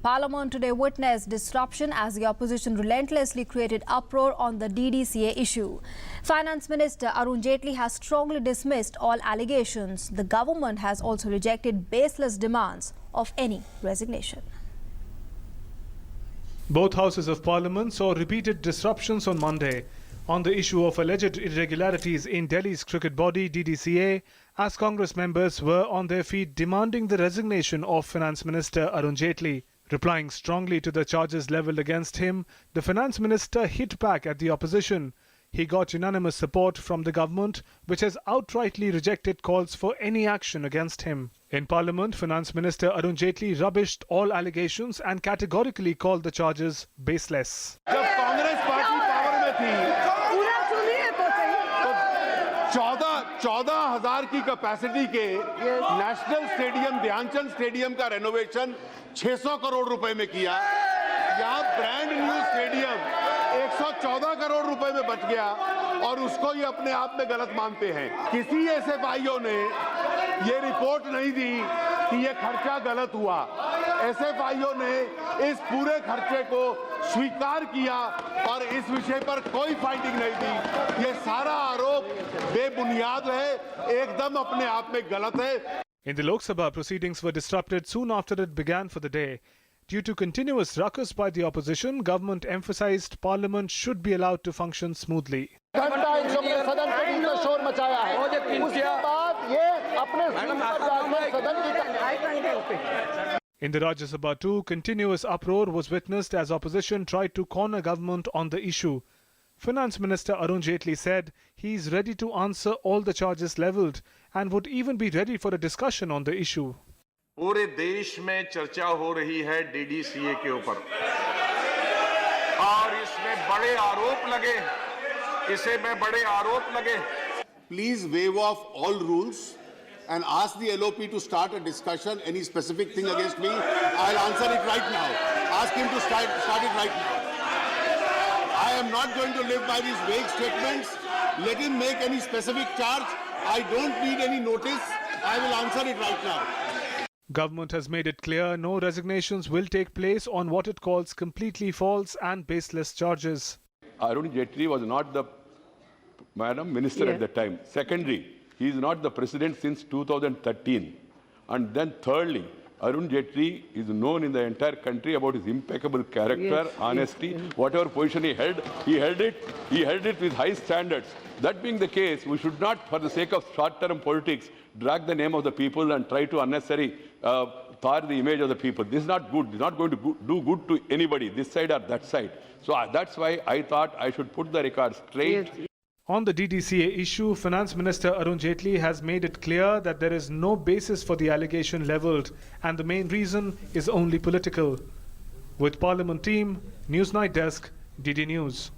Parliament today witnessed disruption as the opposition relentlessly created uproar on the DDCA issue. Finance Minister Arun Jaitley has strongly dismissed all allegations. The government has also rejected baseless demands of any resignation. Both houses of Parliament saw repeated disruptions on Monday on the issue of alleged irregularities in Delhi's cricket body DDCA, as Congress members were on their feet demanding the resignation of Finance Minister Arun Jaitley. Replying strongly to the charges levelled against him, the Finance Minister hit back at the opposition. He got unanimous support from the government, which has outrightly rejected calls for any action against him. In Parliament, Finance Minister Arun Jaitley rubbished all allegations and categorically called the charges baseless. जब Congress party power में थी, 14,000 की capacity के national stadium Dhyanchand stadium का renovation 600 crore रुपए में किया। यहाँ ब्रांड न्यू स्टेडियम 114 करोड़ रुपए में बच गया और उसको ये अपने आप में गलत मानते हैं। किसी एसएफआईओ ने ये रिपोर्ट नहीं दी कि ये खर्चा गलत हुआ। एसएफआईओ ने इस पूरे खर्चे को स्वीकार किया और इस विषय पर कोई फाइंडिंग नहीं दी। ये सारा आरोप बेबुनियाद है, एकदम अपने आप में गलत है। In the Lok Sabha, proceedings were disrupted soon after it began for the day. Due to continuous ruckus by the opposition, government emphasized Parliament should be allowed to function smoothly. घंटा इन लोगों ने सदन के बीच में शोर मचाया है। उसके बाद ये अपने सदन की In the Rajya Sabha too, continuous uproar was witnessed as opposition tried to corner government on the issue. Finance Minister Arun Jaitley said he is ready to answer all the charges levelled and would even be ready for a discussion on the issue. पूरे देश में चर्चा हो रही है DDCA के ऊपर और इसमें बड़े आरोप लगे, इसे में बड़े आरोप लगे। Please waive off all rules and ask the LOP to start a discussion. Any specific thing against me, I'll answer it right now. Ask him to start it right now. I am not going to live by these vague statements. Let him make any specific charge. I don't need any notice. I will answer it right now. Government has made it clear no resignations will take place on what it calls completely false and baseless charges. Arun Jaitley was not the minister at the time. Secondly, he is not the president since 2013. And then thirdly, Arun Jaitley is known in the entire country about his impeccable character, honesty, whatever position he held it with high standards. That being the case, we should not, for the sake of short-term politics, drag the name of the people and try to unnecessarily tar the image of the people. This is not good. This is not going to do good to anybody, this side or that side. So that's why I thought I should put the record straight. On the DDCA issue, Finance Minister Arun Jaitley has made it clear that there is no basis for the allegation levelled and the main reason is only political. With Parliament team, Newsnight Desk, DD News.